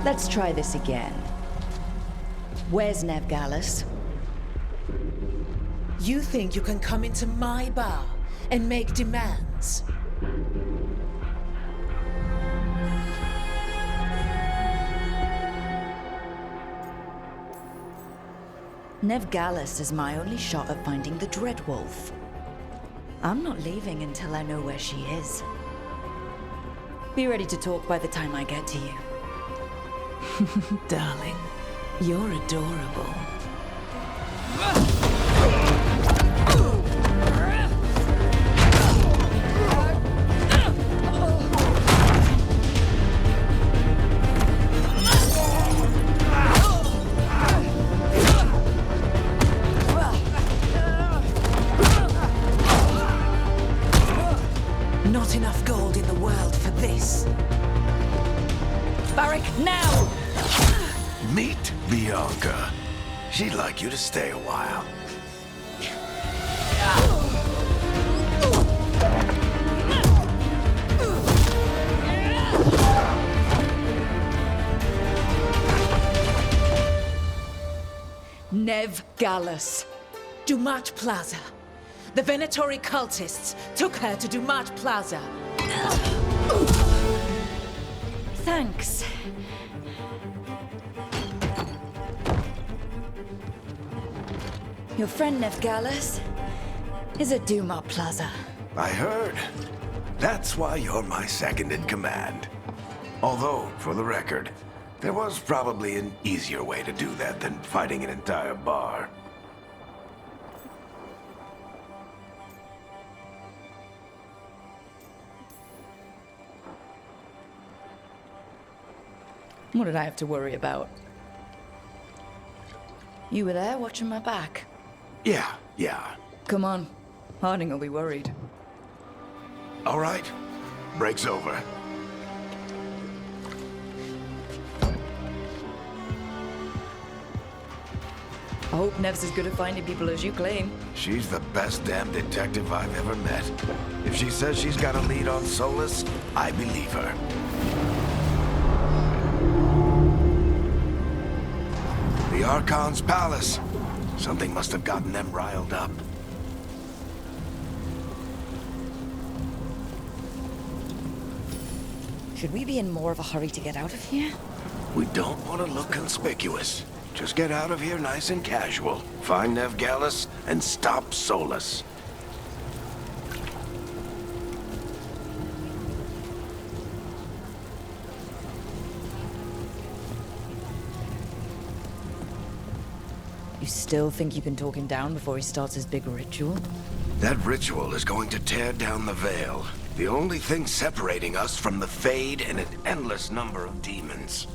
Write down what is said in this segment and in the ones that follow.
Let's try this again. Where's Nev Gallus? You think you can come into my bar and make demands? Nev Gallus is my only shot at finding the Dreadwolf. I'm not leaving until I know where she is. Be ready to talk by the time I get to you. Darling, you're adorable. Not enough gold in the world for this. Barrack, now! Meet Bianca. She'd like you to stay a while. Nev Gallus. Dumat Plaza. The Venatori cultists took her to Dumat Plaza. Thanks. Your friend Nev Gallus is at Dumat Plaza. I heard. That's why you're my second in command. Although, for the record, there was probably an easier way to do that than fighting an entire bar. What did I have to worry about? You were there watching my back. Yeah. Come on. Harding will be worried. All right. Break's over. I hope Nev's as good at finding people as you claim. She's the best damn detective I've ever met. If she says she's got a lead on Solus, I believe her. The Archon's palace. Something must have gotten them riled up. Should we be in more of a hurry to get out of here? We don't want to look conspicuous. Just get out of here nice and casual. Find Nev Gallus and stop Solus. You still think you can talk him down before he starts his big ritual? That ritual is going to tear down the veil. The only thing separating us from the Fade and an endless number of demons.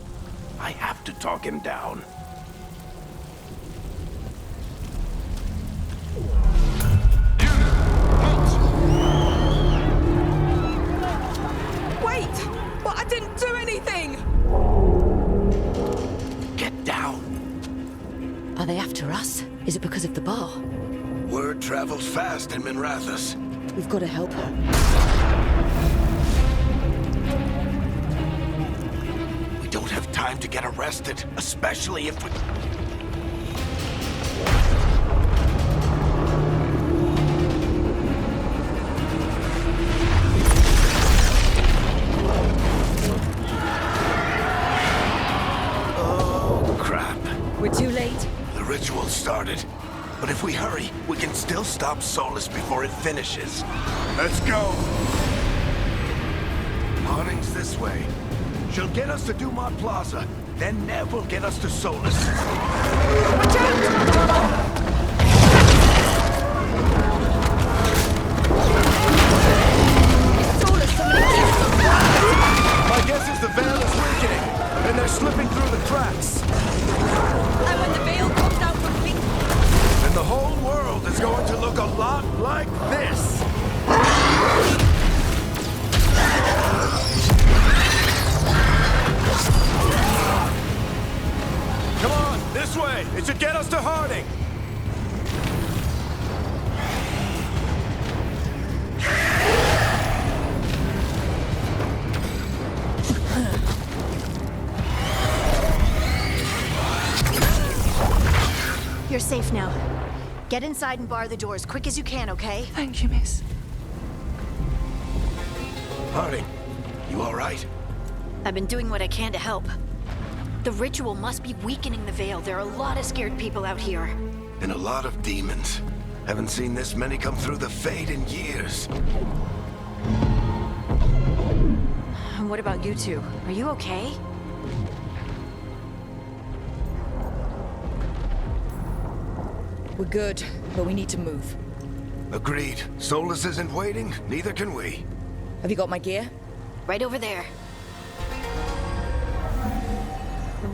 I have to talk him down. Wait! But I didn't do anything! Get down. Are they after us? Is it because of the bar? Word travels fast in Minrathous. We've got to help her. We don't have time to get arrested, especially if we... Oh, crap. We're too late. The ritual started. But if we hurry, we can still stop Solus before it finishes. Let's go! Harding's this way. She'll get us to Dumat Plaza. Then Nev will get us to Solus. Watch out! My guess is the veil is weakening, and they're slipping through the cracks. And when the veil comes out completely... And the whole world is going to look a lot like this. Come on, this way. It should get us to Harding. safe now. Get inside and bar the door as quick as you can, okay? Thank you, miss. Harding, you all right? I've been doing what I can to help. The ritual must be weakening the Veil. There are a lot of scared people out here. And a lot of demons. Haven't seen this many come through the Fade in years. And what about you two? Are you okay? We're good, but we need to move. Agreed. Solus isn't waiting, neither can we. Have you got my gear? Right over there.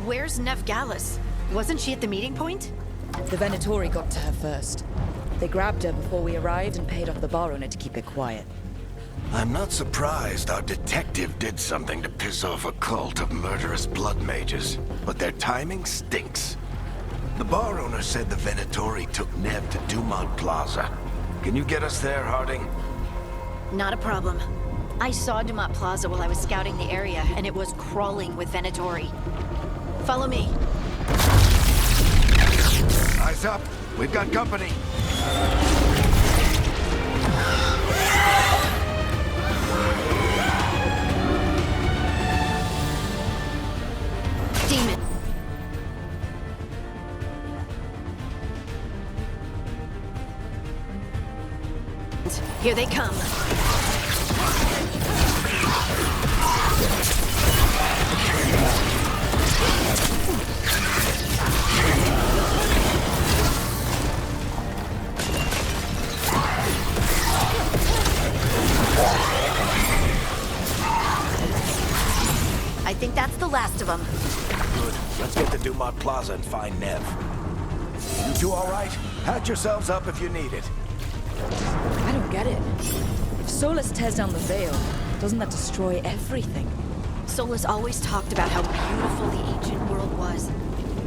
Where's Nev Gallus? Wasn't she at the meeting point? The Venatori got to her first. They grabbed her before we arrived and paid off the bar owner to keep it quiet. I'm not surprised our detective did something to piss off a cult of murderous blood mages, but their timing stinks. The bar owner said the Venatori took Nev to Dumont Plaza. Can you get us there, Harding? Not a problem. I saw Dumont Plaza while I was scouting the area, and it was crawling with Venatori. Follow me. Eyes up. We've got company. Demon. Here they come. I think that's the last of them. Good. Let's get to Dumont Plaza and find Nev. You two all right? Patch yourselves up if you need it. I don't get it. If Solus tears down the Veil, doesn't that destroy everything? Solus always talked about how beautiful the ancient world was.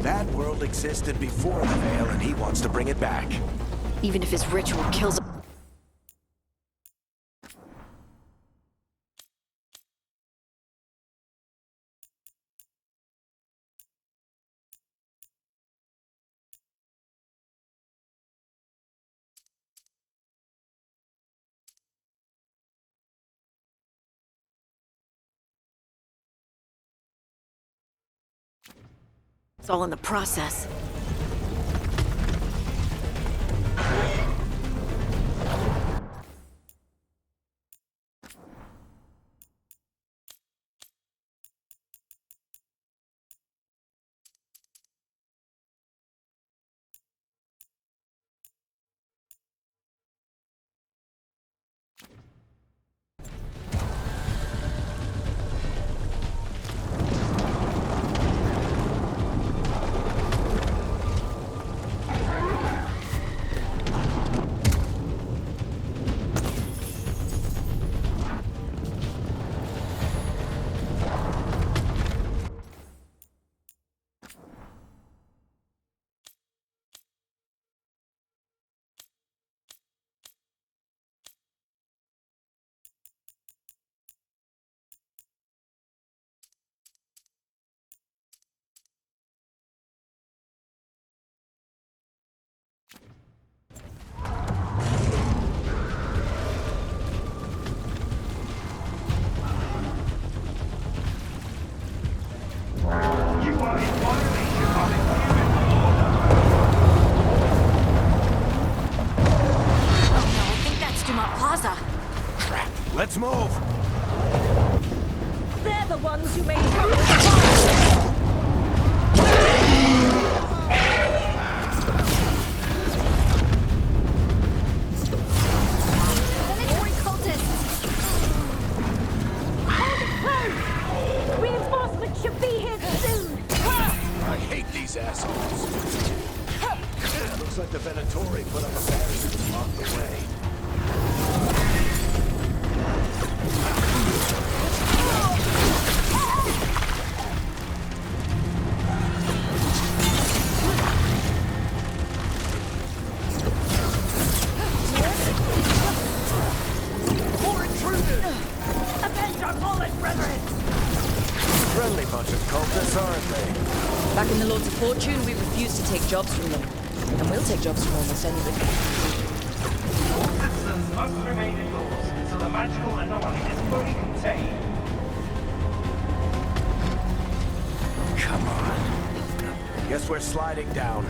That world existed before the Veil, and he wants to bring it back. Even if his ritual kills it's all in the process. Let's move! They're the ones who made trouble with the fire! Venatori cultists! Hold it close! Reinforcements should be here soon! I hate these assholes. Looks like the Venatori put up a barrier to block the way. More intruders! Avenge our fallen brethren! Friendly bunch of cultists, aren't they? Back in the Lords of Fortune, we refused to take jobs from them. And we'll take jobs from almost anybody. All citizens must remain indoors until the magical anomaly is fully contained. Come on. Guess we're sliding down.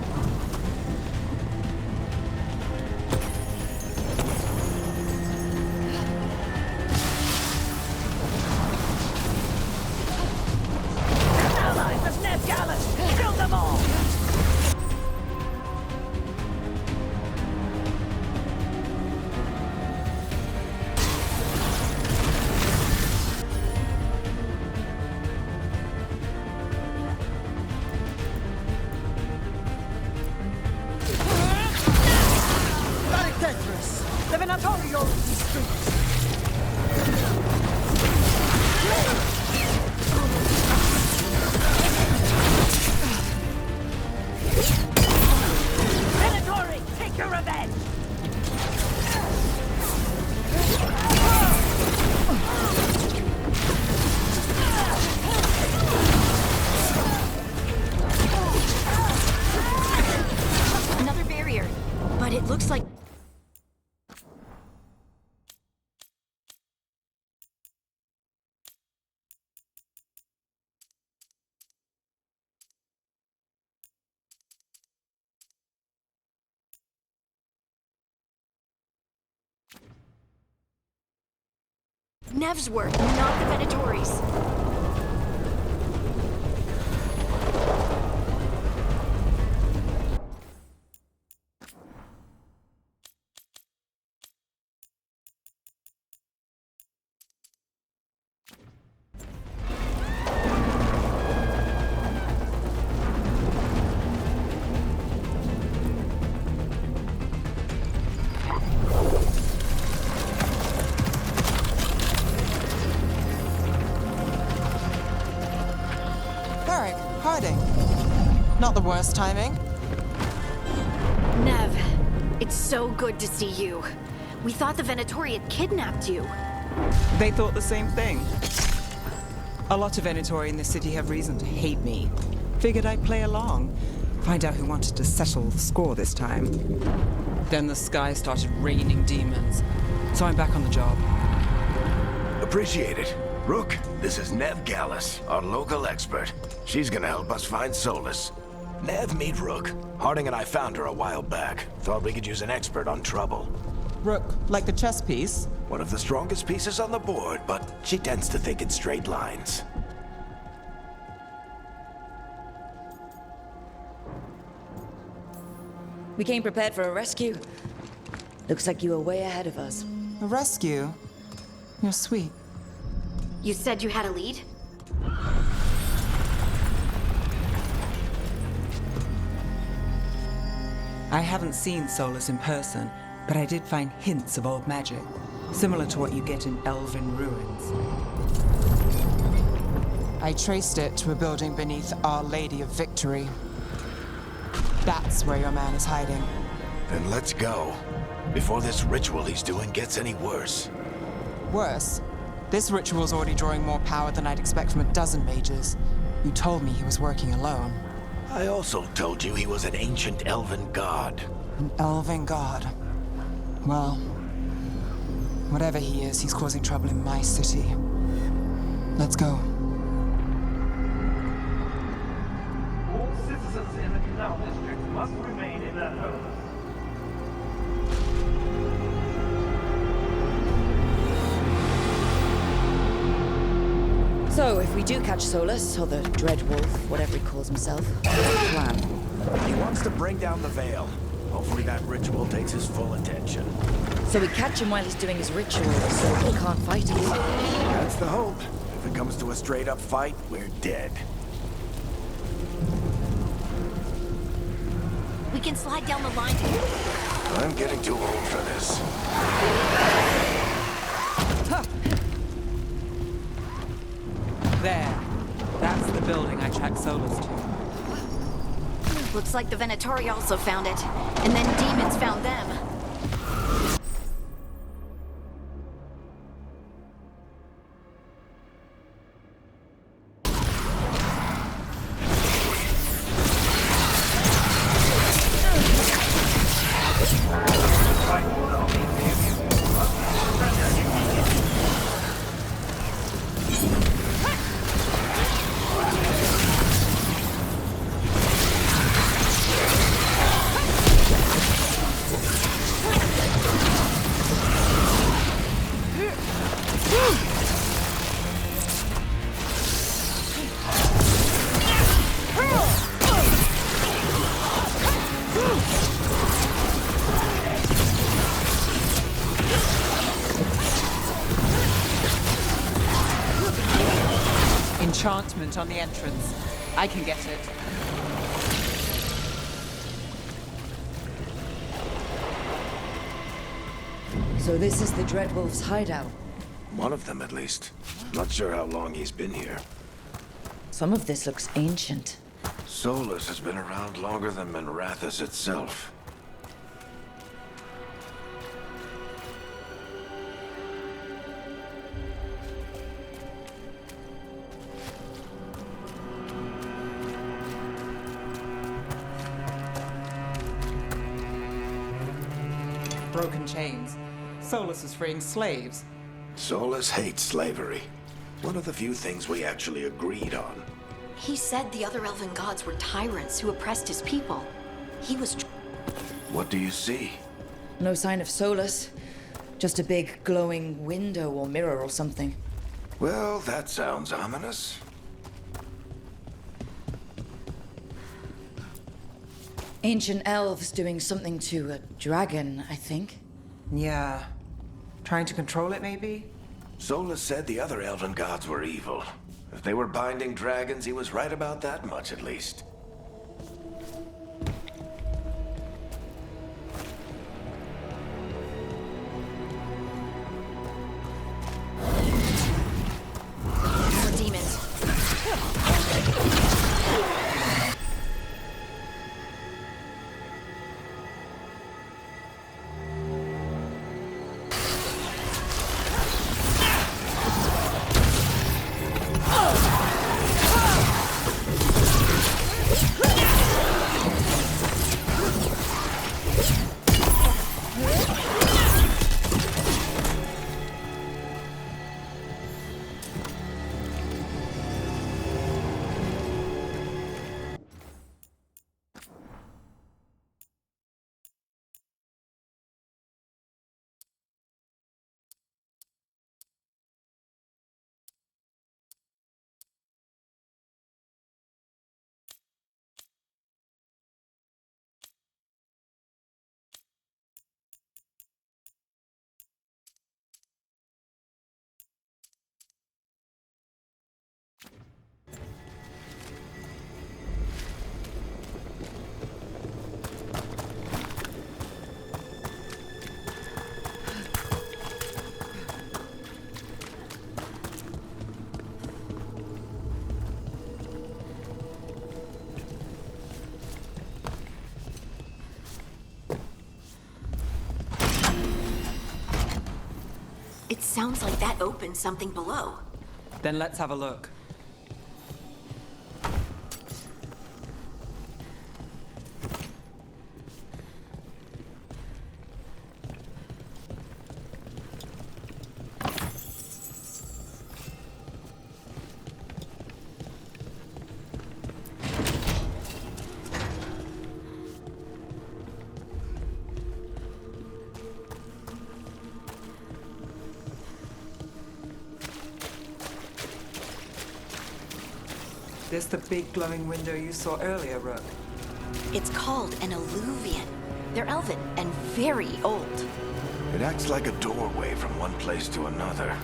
Allies of Ned Gallus! Kill them all! The Venatori owns these streets. Venatori, take your revenge! Another barrier. But it looks like... Nev's work, not the Venatori's. Not the worst timing. Nev, it's so good to see you. We thought the Venatori had kidnapped you. They thought the same thing. A lot of Venatori in this city have reason to hate me. Figured I'd play along. Find out who wanted to settle the score this time. Then the sky started raining demons. So I'm back on the job. Appreciate it. Rook, this is Nev Gallus, our local expert. She's gonna help us find Solus. Nev, meet Rook. Harding and I found her a while back. Thought we could use an expert on trouble. Rook, like the chess piece? One of the strongest pieces on the board, but she tends to think in straight lines. We came prepared for a rescue. Looks like you were way ahead of us. A rescue? You're sweet. You said you had a lead? I haven't seen Solus in person, but I did find hints of old magic, similar to what you get in elven ruins. I traced it to a building beneath Our Lady of Victory. That's where your man is hiding. Then let's go. Before this ritual he's doing gets any worse. Worse, this ritual's already drawing more power than I'd expect from a dozen mages. You told me he was working alone. I also told you he was an ancient elven god. An elven god. Well, whatever he is, he's causing trouble in my city. Let's go. All citizens in the Canal District must remain in their homes. So, if we do catch Solus, or the Dread Wolf, whatever he calls himself, what's the plan? He wants to bring down the veil. Hopefully that ritual takes his full attention. So we catch him while he's doing his ritual, so he can't fight us. That's the hope. If it comes to a straight-up fight, we're dead. We can slide down the line. I'm getting too old for this. There. That's the building I tracked Solus to. Looks like the Venatori also found it. And then demons found them. enchantment on the entrance. I can get it. So this is the Dreadwolf's hideout. One of them, at least. Not sure how long he's been here. Some of this looks ancient. Solus has been around longer than Minrathous itself. Broken chains. Solus is freeing slaves. Solus hates slavery. One of the few things we actually agreed on. He said the other elven gods were tyrants who oppressed his people. He was... What do you see? No sign of Solus. Just a big glowing window or mirror or something. Well, that sounds ominous. Ancient elves doing something to a dragon, I think. Yeah. Trying to control it, maybe? Solus said the other elven gods were evil. If they were binding dragons, he was right about that much, at least. More demons. It sounds like that opened something below. Then let's have a look. This the big glowing window you saw earlier, Rook? It's called an alluvian. They're elven and very old. It acts like a doorway from one place to another.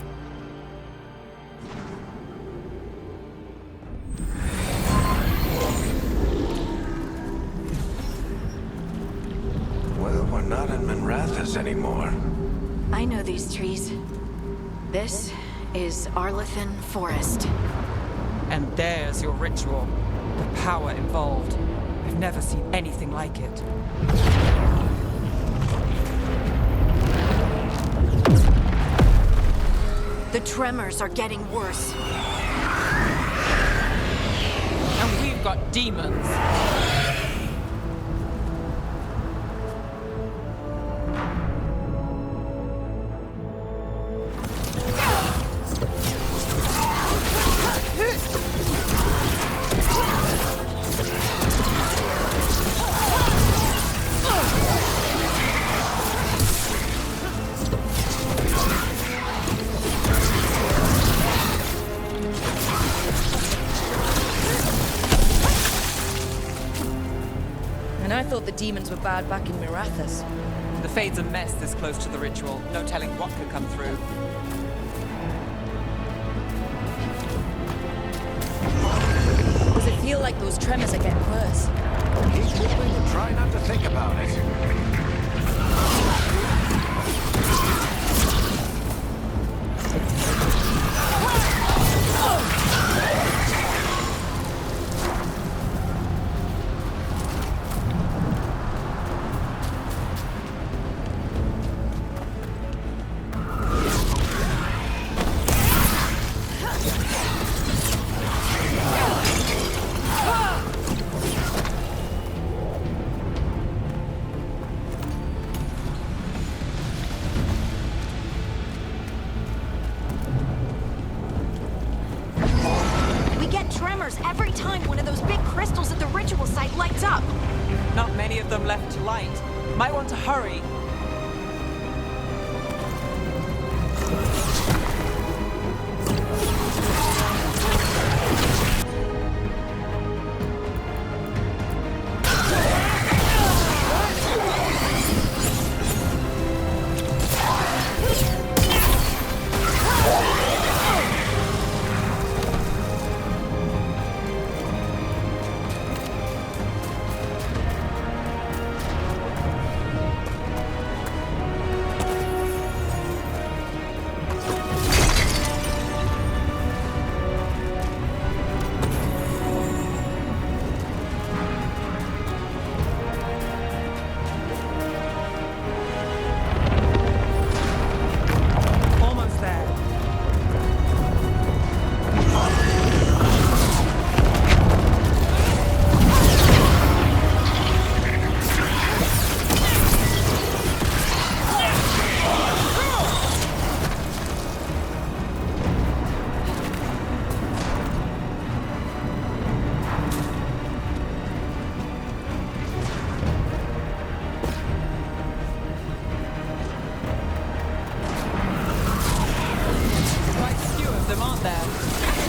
Well, we're not in Minrathous anymore. I know these trees. This is Arlethan Forest. And there's your ritual. The power involved. I've never seen anything like it. The tremors are getting worse. And we've got demons. And I thought the demons were bad back in Minrathous. The Fade's a mess this close to the ritual. No telling what could come through. those tremors are getting worse. Keep moving and try not to think about it. Tremors every time one of those big crystals at the ritual site lights up. Not many of them left to light. Might want to hurry.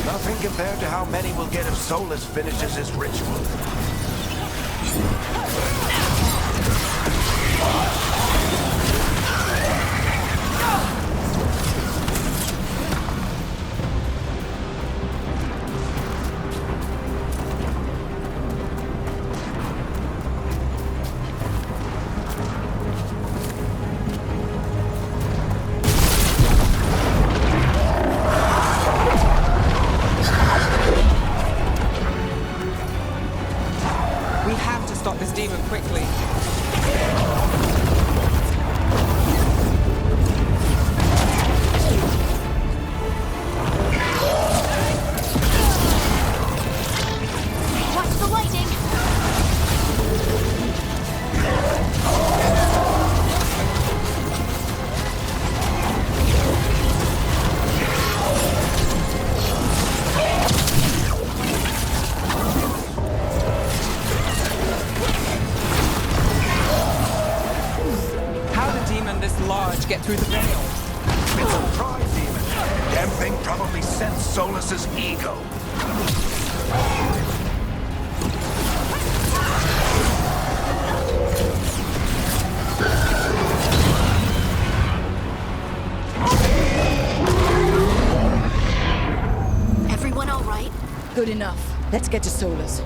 Nothing compared to how many we'll get if Solus finishes his ritual. Stop this demon quickly. Watch the lightning! Large get through the veil. It's a pride demon. Damn thing probably sensed Solus's ego. Everyone all right? Good enough. Let's get to Solus.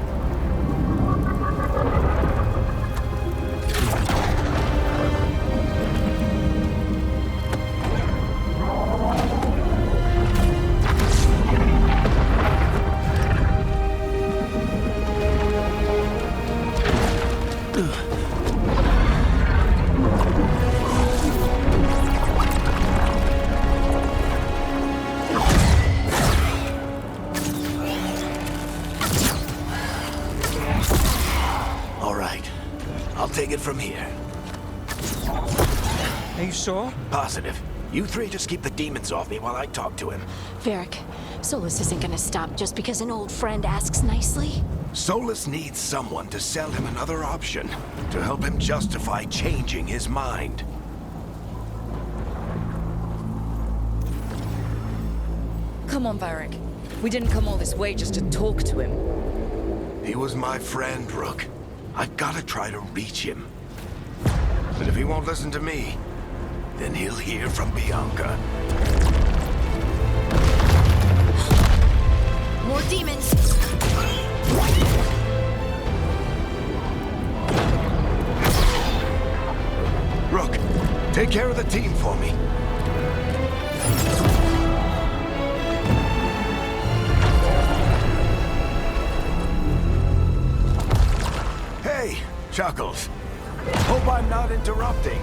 Take it from here. Are you sure? Positive. You three just keep the demons off me while I talk to him. Varric, Solus isn't gonna stop just because an old friend asks nicely. Solus needs someone to sell him another option, to help him justify changing his mind. Come on, Varric. We didn't come all this way just to talk to him. He was my friend, Rook. I gotta try to reach him. But if he won't listen to me, then he'll hear from Bianca. More demons! Take care of the team for me. Hey, Chuckles. Hope I'm not interrupting.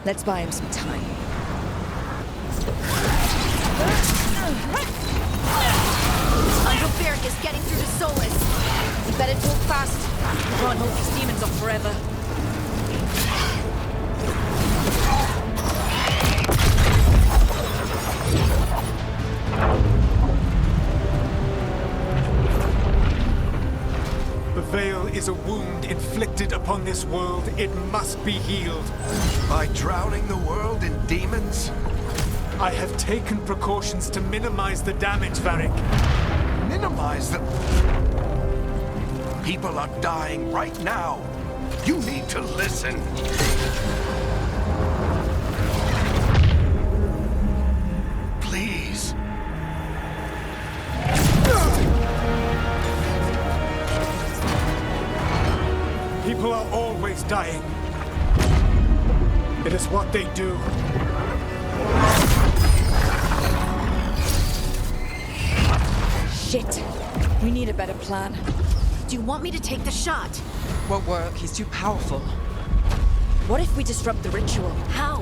Let's buy him some time. Uncle Barrick is getting through to Solus. You better talk fast. We can't hold these demons off forever. The Veil is a wound inflicted upon this world. It must be healed. By drowning the world in demons? I have taken precautions to minimize the damage, Varric. Minimize the... People are dying right now. You need to listen. Please. People are always dying. It is what they do. Shit. We need a better plan. Do you want me to take the shot? Won't work. He's too powerful. What if we disrupt the ritual? How?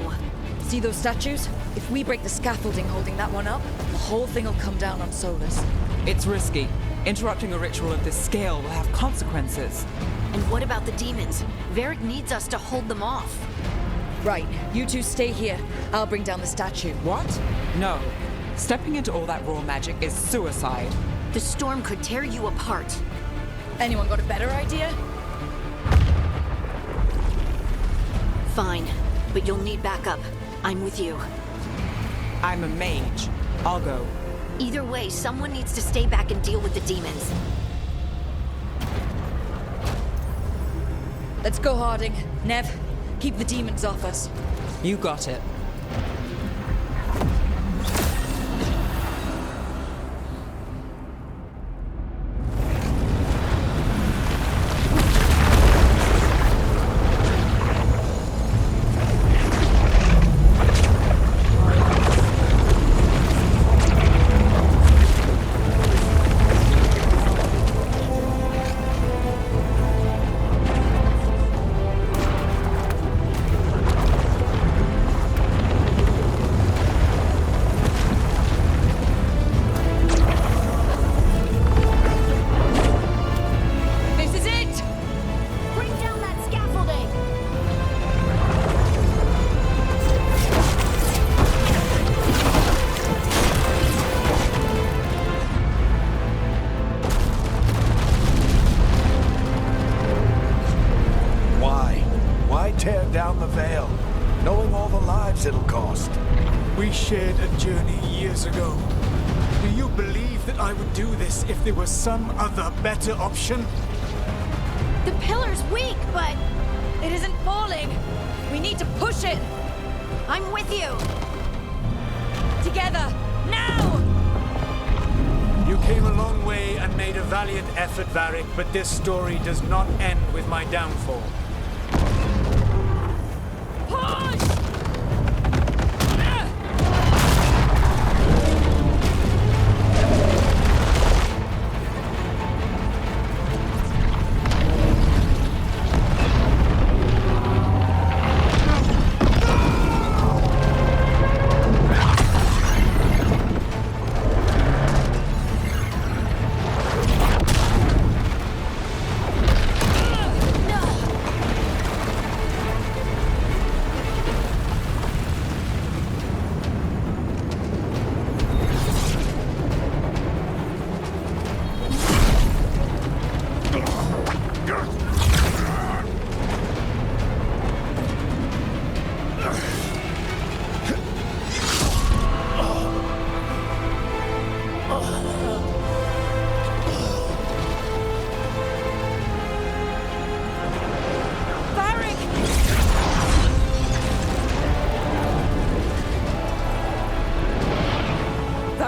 See those statues? If we break the scaffolding holding that one up, the whole thing will come down on Solus. It's risky. Interrupting a ritual of this scale will have consequences. And what about the demons? Varric needs us to hold them off. Right, you two stay here. I'll bring down the statue. What? No. Stepping into all that raw magic is suicide. The storm could tear you apart. Anyone got a better idea? Fine, but you'll need backup. I'm with you. I'm a mage. I'll go. Either way, someone needs to stay back and deal with the demons. Let's go, Harding. Nev, keep the demons off us. You got it. Tear down the Veil, knowing all the lives it'll cost. We shared a journey years ago. Do you believe that I would do this if there was some other better option? The pillar's weak, but It isn't falling. We need to push it. I'm with you. Together. Now! You came a long way and made a valiant effort, Varric, but this story does not end with my downfall. Push!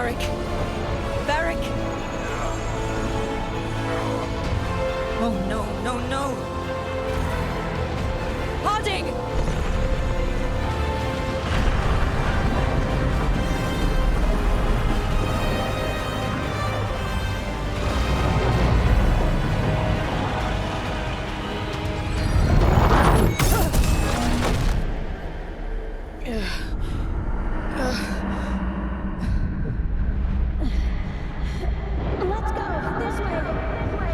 Varric! Varric! Oh no, no, no! Harding! Let's go! This way! This way!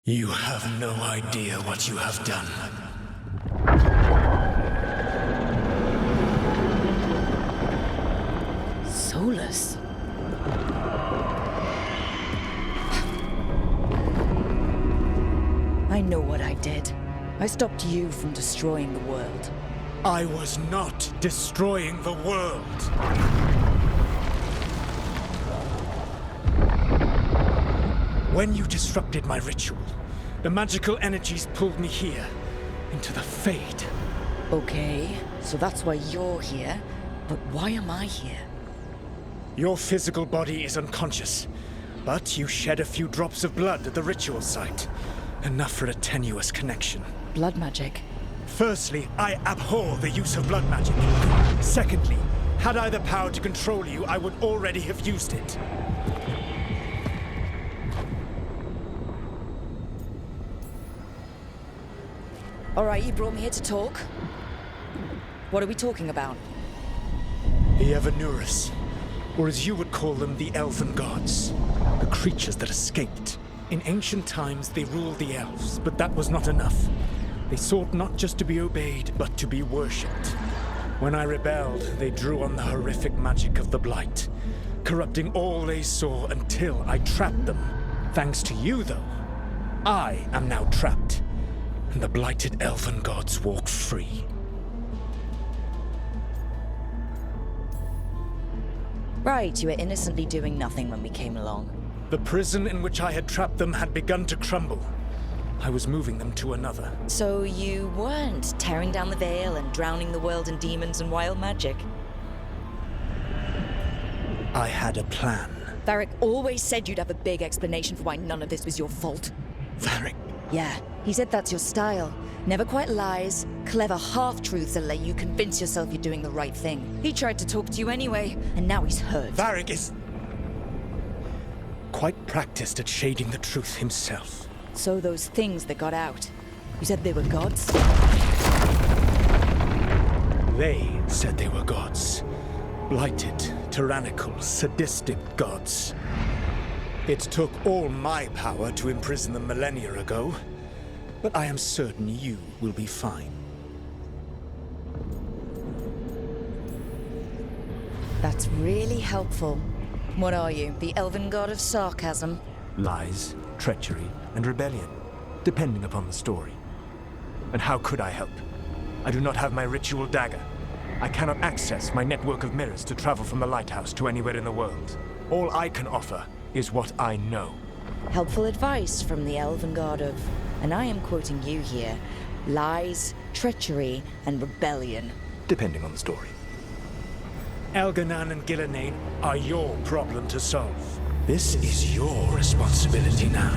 You have no idea what you have done. Solus? I know what I did. I stopped you from destroying the world. I was not destroying the world. When you disrupted my ritual, the magical energies pulled me here, into the Fade. Okay, so that's why you're here. But why am I here? Your physical body is unconscious, but you shed a few drops of blood at the ritual site. Enough for a tenuous connection. Blood magic. Firstly, I abhor the use of blood magic. Secondly, had I the power to control you, I would already have used it. All right, you brought me here to talk. What are we talking about? The Evanurus, or as you would call them, the Elven Gods. The creatures that escaped. In ancient times, they ruled the elves, but that was not enough. They sought not just to be obeyed, but to be worshipped. When I rebelled, they drew on the horrific magic of the Blight, corrupting all they saw until I trapped them. Thanks to you, though, I am now trapped, and the blighted Elven Gods walk free. Right, you were innocently doing nothing when we came along. The prison in which I had trapped them had begun to crumble. I was moving them to another. So you weren't tearing down the veil and drowning the world in demons and wild magic? I had a plan. Varric always said you'd have a big explanation for why none of this was your fault. Varric. Yeah, he said that's your style. Never quite lies, clever half-truths that let you convince yourself you're doing the right thing. He tried to talk to you anyway, and now he's hurt. Varric is quite practiced at shading the truth himself. So those things that got out, you said they were gods? They said they were gods. Blighted, tyrannical, sadistic gods. It took all my power to imprison them millennia ago, but I am certain you will be fine. That's really helpful. What are you, the elven god of sarcasm? Lies, treachery, and rebellion, depending upon the story. And how could I help? I do not have my ritual dagger. I cannot access my network of mirrors to travel from the lighthouse to anywhere in the world. All I can offer is what I know. Helpful advice from the elven god of, and I am quoting you here, lies, treachery, and rebellion. Depending on the story. Elganan and Gillenane are your problem to solve. This is your responsibility now.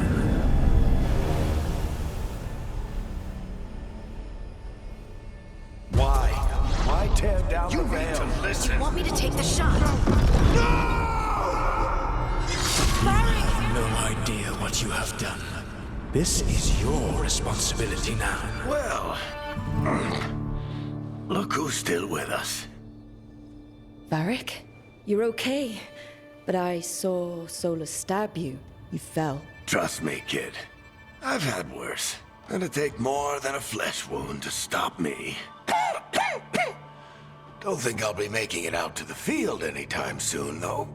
Why tear down the veil? Do you want me to take the shot? You have no idea what you have done. This is your responsibility now. Well, look who's still with us. Varric, you're okay. But I saw Solus stab you. You fell. Trust me, kid. I've had worse. It'd take more than a flesh wound to stop me. Don't think I'll be making it out to the field anytime soon, though.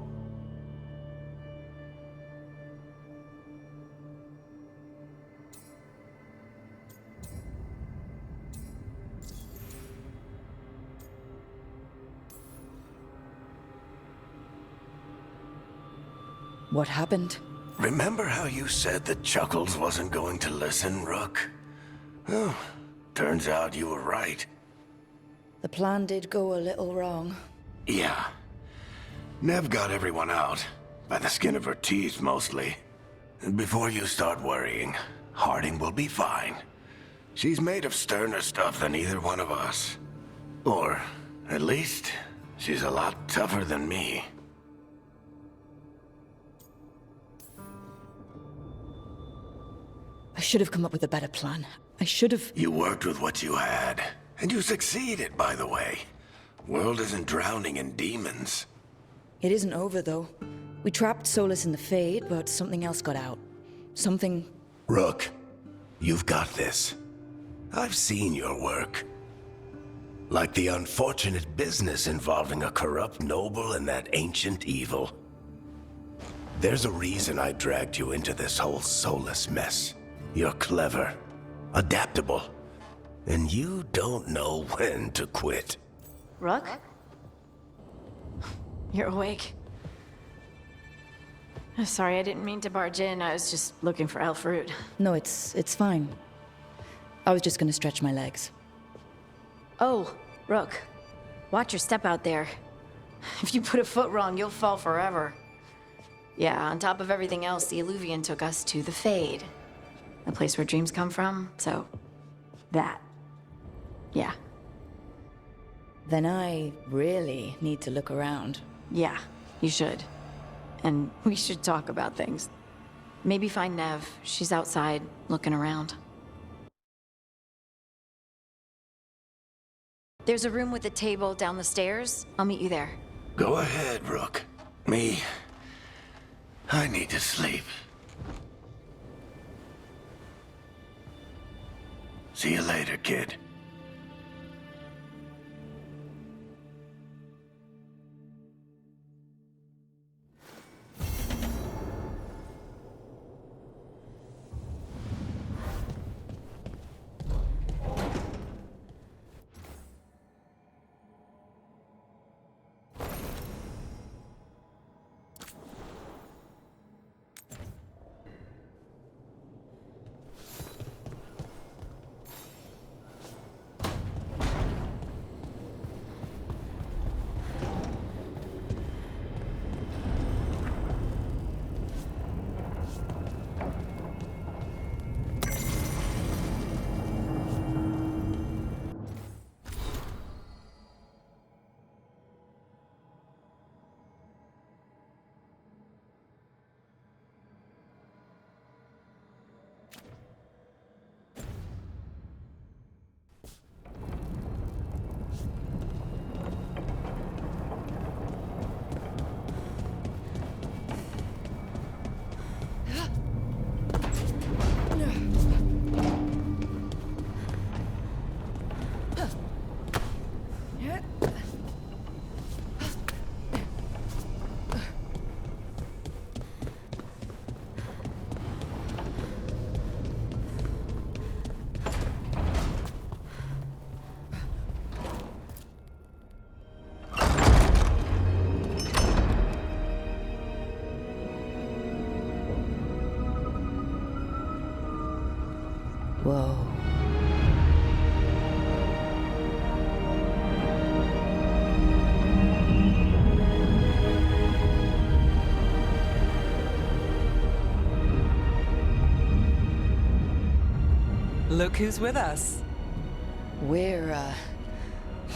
What happened? Remember how you said that Chuckles wasn't going to listen, Rook? Well, turns out you were right. The plan did go a little wrong. Yeah. Nev got everyone out. By the skin of her teeth, mostly. And before you start worrying, Harding will be fine. She's made of sterner stuff than either one of us. Or, at least, she's a lot tougher than me. I should have come up with a better plan. I should have... You worked with what you had. And you succeeded, by the way. World isn't drowning in demons. It isn't over, though. We trapped Solus in the Fade, but something else got out. Something... Rook, you've got this. I've seen your work. Like the unfortunate business involving a corrupt noble and that ancient evil. There's a reason I dragged you into this whole Solus mess. You're clever, adaptable, and you don't know when to quit. Rook? You're awake. Sorry, I didn't mean to barge in. I was just looking for elf fruit. No, it's fine. I was just gonna stretch my legs. Oh, Rook. Watch your step out there. If you put a foot wrong, you'll fall forever. Yeah, on top of everything else, the Illuvian took us to the Fade. The place where dreams come from, so... that. Yeah. Then I really need to look around. Yeah, you should. And we should talk about things. Maybe find Nev. She's outside, looking around. There's a room with a table down the stairs. I'll meet you there. Go ahead, Rook. Me, I need to sleep. See you later, kid. Whoa. Look who's with us. We're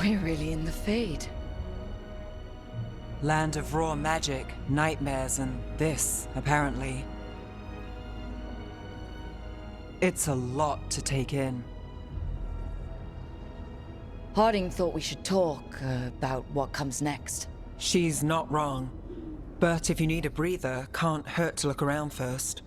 really in the Fade. Land of raw magic, nightmares, and this, apparently. It's a lot to take in. Harding thought we should talk about what comes next. She's not wrong. But if you need a breather, can't hurt to look around first.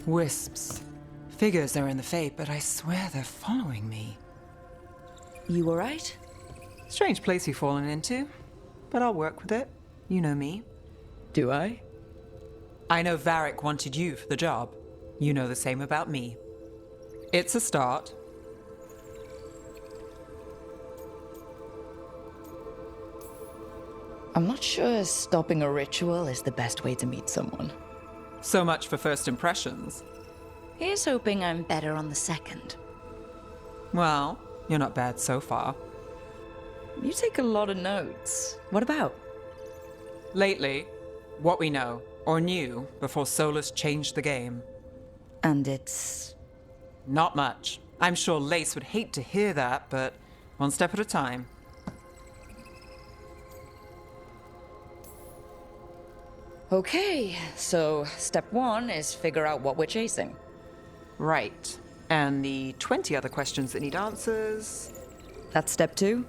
Wisps. Figures they're in the Fate, but I swear they're following me. You alright? Strange place you've fallen into, but I'll work with it. You know me. Do I? I know Varric wanted you for the job. You know the same about me. It's a start. I'm not sure stopping a ritual is the best way to meet someone. So much for first impressions. Here's hoping I'm better on the second. Well, you're not bad so far. You take a lot of notes. What about? Lately, what we know, or knew, before Solus changed the game. And it's... Not much. I'm sure Lace would hate to hear that, but one step at a time. Okay, so step one is figure out what we're chasing. Right. And the 20 other questions that need answers... That's step two?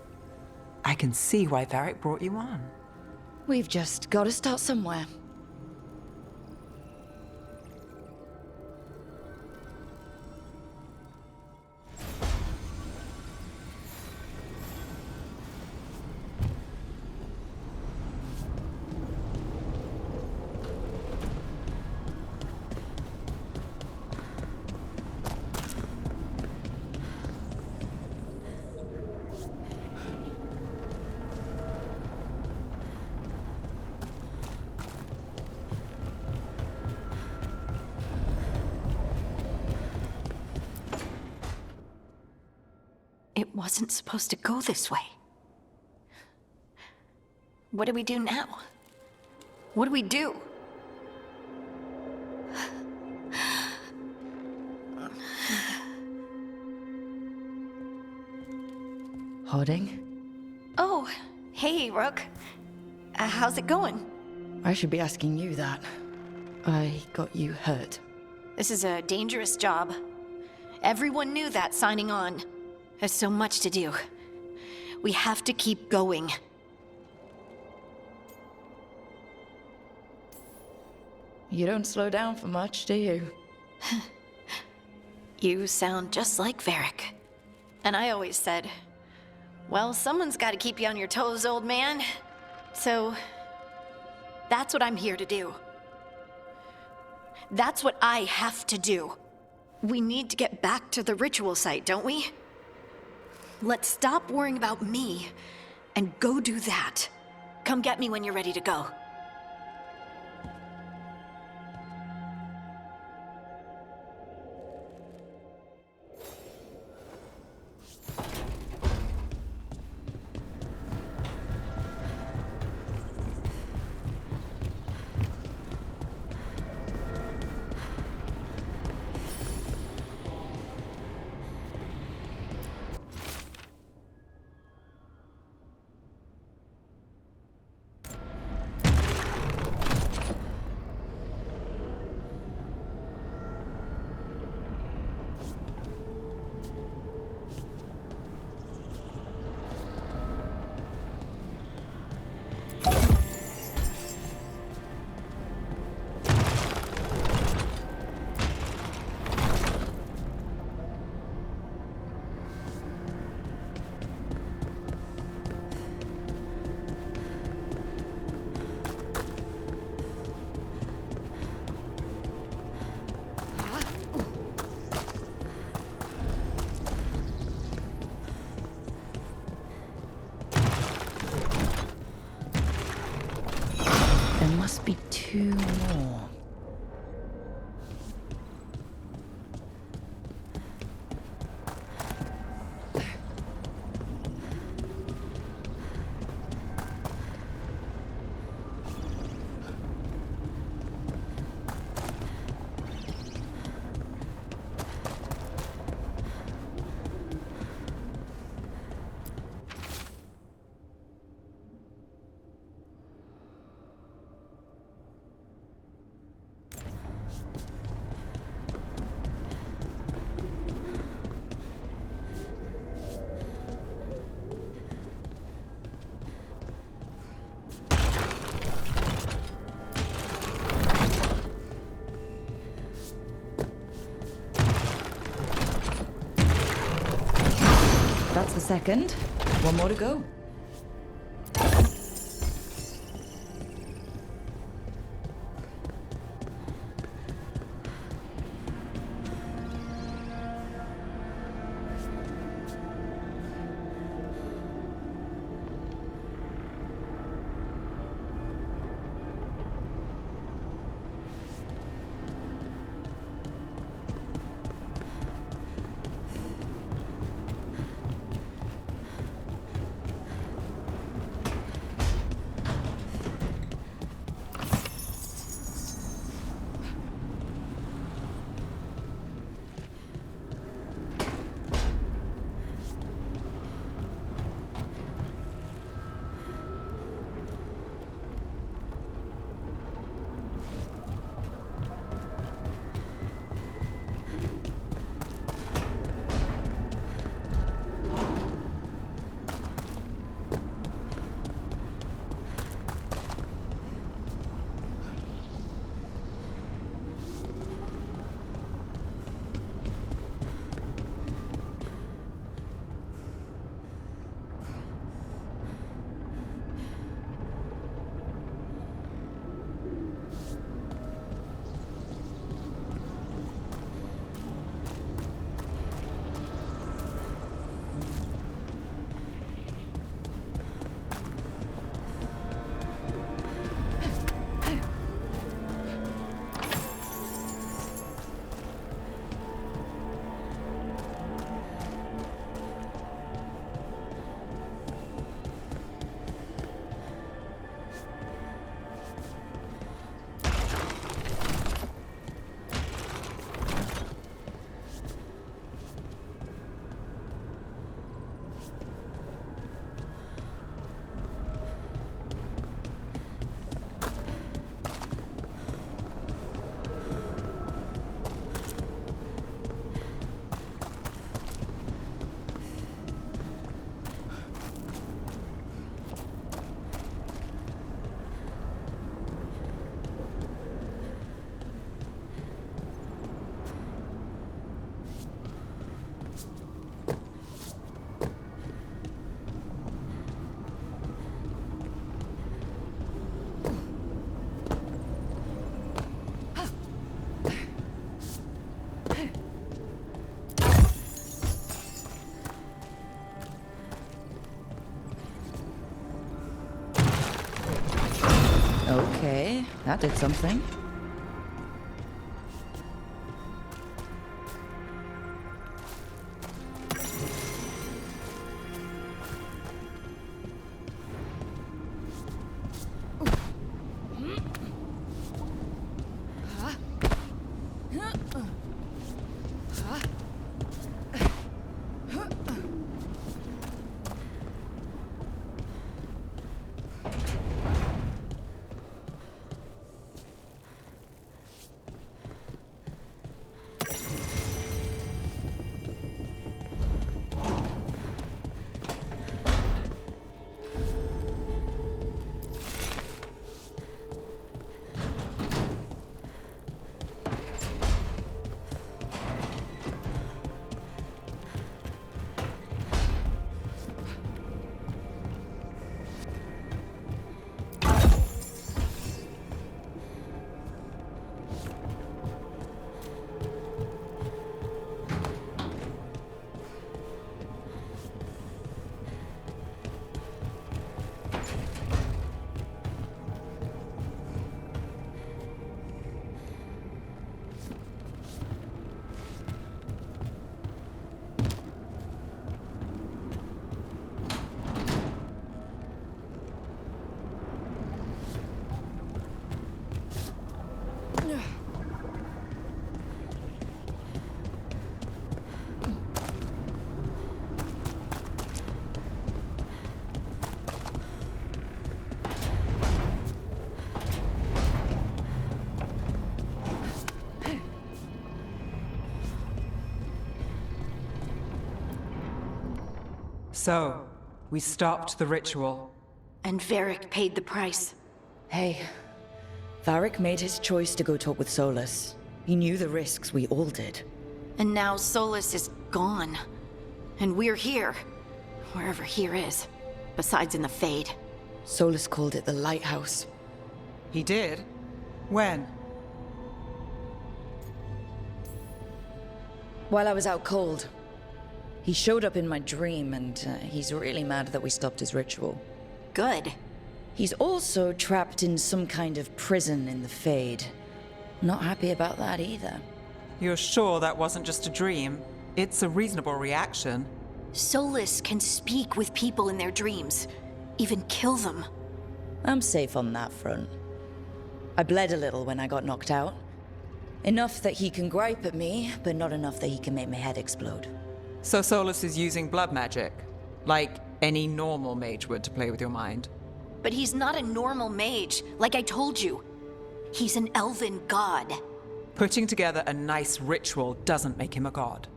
I can see why Varric brought you on. We've just got to start somewhere. It wasn't supposed to go this way. What do we do now? What do we do? Harding? Oh, hey, Rook. How's it going? I should be asking you that. I got you hurt. This is a dangerous job. Everyone knew that signing on. There's so much to do. We have to keep going. You don't slow down for much, do you? You sound just like Varric. And I always said, well, someone's got to keep you on your toes, old man. So, that's what I'm here to do. That's what I have to do. We need to get back to the ritual site, don't we? Let's stop worrying about me and go do that. Come get me when you're ready to go. There must be 2 more. That's the second. 1 more to go. Okay, that did something. So, we stopped the ritual. And Varric paid the price. Hey, Varric made his choice to go talk with Solus. He knew the risks, we all did. And now Solus is gone. And we're here. Wherever here is. Besides in the Fade. Solus called it the Lighthouse. He did? When? While I was out cold. He showed up in my dream, and he's really mad that we stopped his ritual. Good. He's also trapped in some kind of prison in the Fade. Not happy about that either. You're sure that wasn't just a dream? It's a reasonable reaction. Solus can speak with people in their dreams. Even kill them. I'm safe on that front. I bled a little when I got knocked out. Enough that he can gripe at me, but not enough that he can make my head explode. So Solus is using blood magic? Like any normal mage would to play with your mind? But he's not a normal mage, like I told you. He's an elven god. Putting together a nice ritual doesn't make him a god.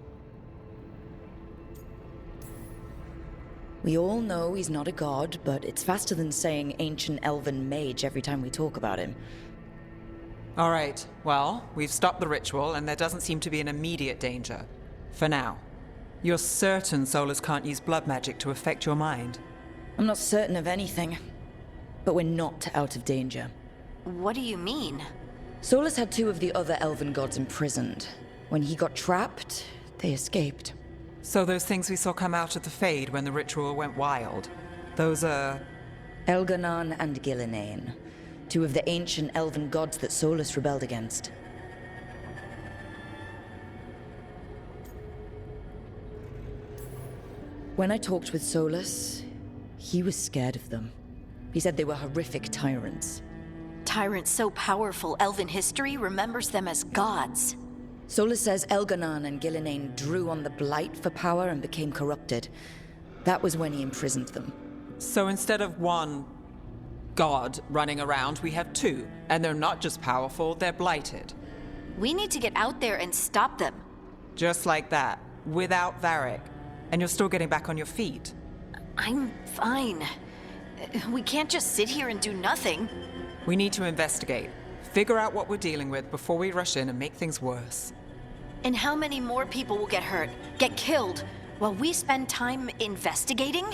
We all know he's not a god, but it's faster than saying ancient elven mage every time we talk about him. All right, well, we've stopped the ritual and there doesn't seem to be an immediate danger. For now. You're certain Solus can't use blood magic to affect your mind? I'm not certain of anything, but we're not out of danger. What do you mean? Solus had two of the other elven gods imprisoned. When he got trapped, they escaped. So those things we saw come out of the Fade when the ritual went wild, those are... Elganon and Gillinane, two of the ancient elven gods that Solus rebelled against. When I talked with Solus, he was scared of them. He said they were horrific tyrants. Tyrants so powerful, elven history remembers them as gods. Solus says Elganon and Gillinane drew on the Blight for power and became corrupted. That was when he imprisoned them. So instead of one god running around, we have two. And they're not just powerful, they're blighted. We need to get out there and stop them. Just like that, without Varric. And you're still getting back on your feet. I'm fine. We can't just sit here and do nothing. We need to investigate. Figure out what we're dealing with before we rush in and make things worse. And how many more people will get hurt, get killed, while we spend time investigating?